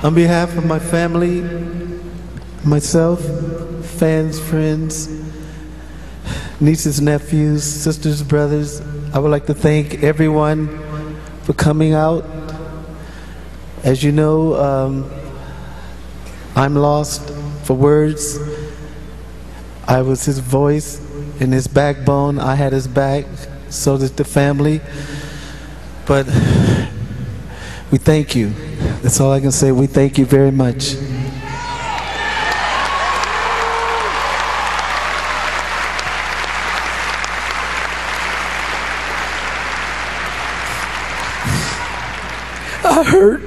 On behalf of my family, myself, fans, friends, nieces, nephews, sisters, brothers, I would like to thank everyone for coming out. As you know, I'm lost for words. I was his voice and his backbone. I had his back, so did the family. But we thank you. That's all I can say. We thank you very much. I hurt.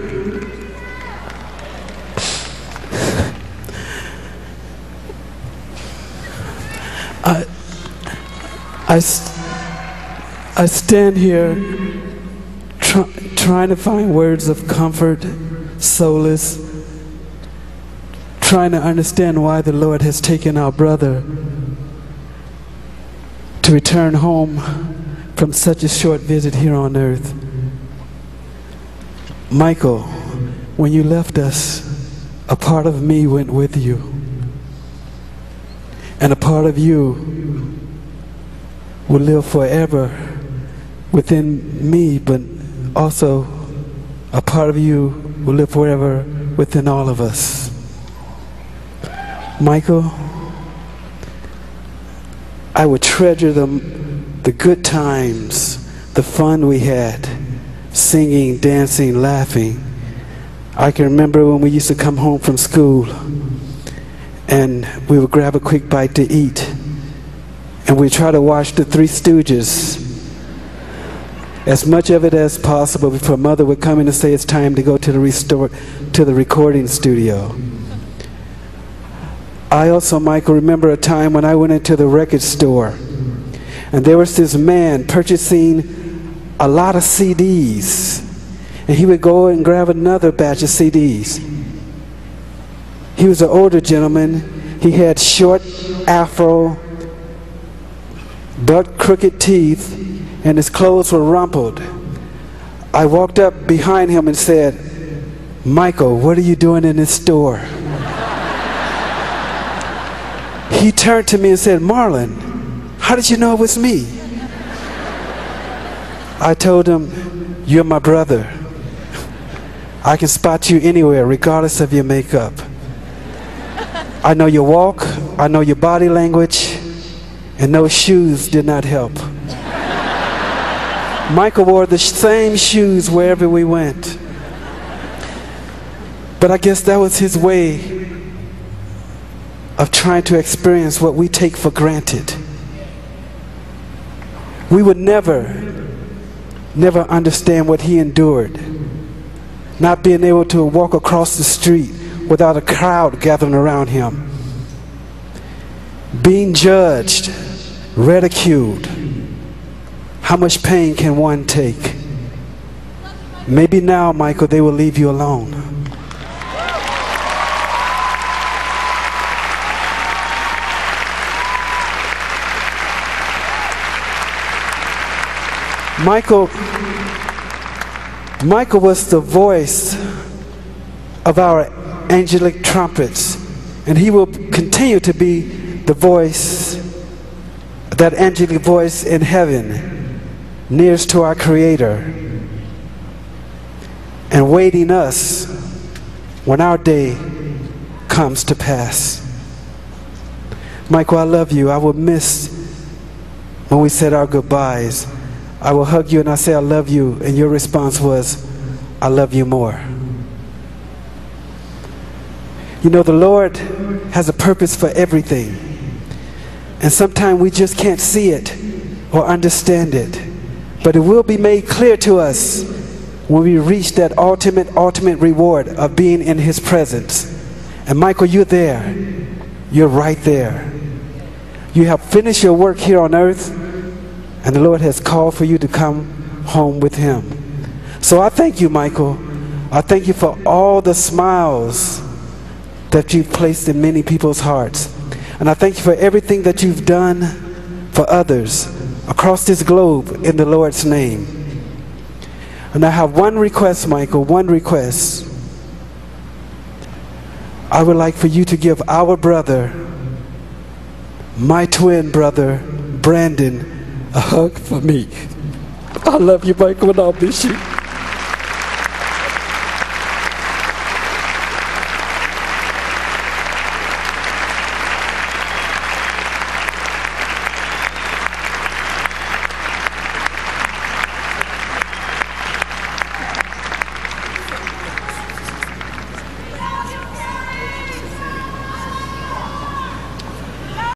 I stand here trying to find words of comfort, solace, trying to understand why the Lord has taken our brother to return home from such a short visit here on earth. Michael, when you left us, a part of me went with you, and a part of you will live forever within me, but also a part of you will live forever within all of us. Michael, I would treasure the good times, the fun we had, singing, dancing, laughing. I can remember when we used to come home from school and we would grab a quick bite to eat, and we'd try to watch the Three Stooges, as much of it as possible, before Mother would come in and say it's time to go to the recording studio. I also, Michael, remember a time when I went into the record store and there was this man purchasing a lot of CDs, and he would go and grab another batch of CDs. He was an older gentleman. He had short afro, dark crooked teeth, and his clothes were rumpled. I walked up behind him and said, "Michael, what are you doing in this store?" He turned to me and said, "Marlon, how did you know it was me?" I told him, "You're my brother. I can spot you anywhere, regardless of your makeup. I know your walk, I know your body language, and those shoes did not help." Michael wore the same shoes wherever we went. But I guess that was his way of trying to experience what we take for granted. We would never understand what he endured. Not being able to walk across the street without a crowd gathering around him. Being judged, ridiculed. How much pain can one take? Maybe now, Michael, they will leave you alone. Michael was the voice of our angelic trumpets, and he will continue to be the voice, that angelic voice in heaven, nearest to our Creator, and waiting us when our day comes to pass. Michael, I love you. I will miss when we said our goodbyes. I will hug you and I say I love you, and your response was, "I love you more." You know, the Lord has a purpose for everything, and sometimes we just can't see it or understand it, but it will be made clear to us when we reach that ultimate reward of being in His presence. And Michael, you're there. You're right there. You have finished your work here on earth, and the Lord has called for you to come home with Him. So I thank you, Michael. I thank you for all the smiles that you've placed in many people's hearts. And I thank you for everything that you've done for others across this globe in the Lord's name. And I have one request, Michael, one request. I would like for you to give our brother, my twin brother, Brandon, a hug for me. I love you, Michael, and I'll miss you.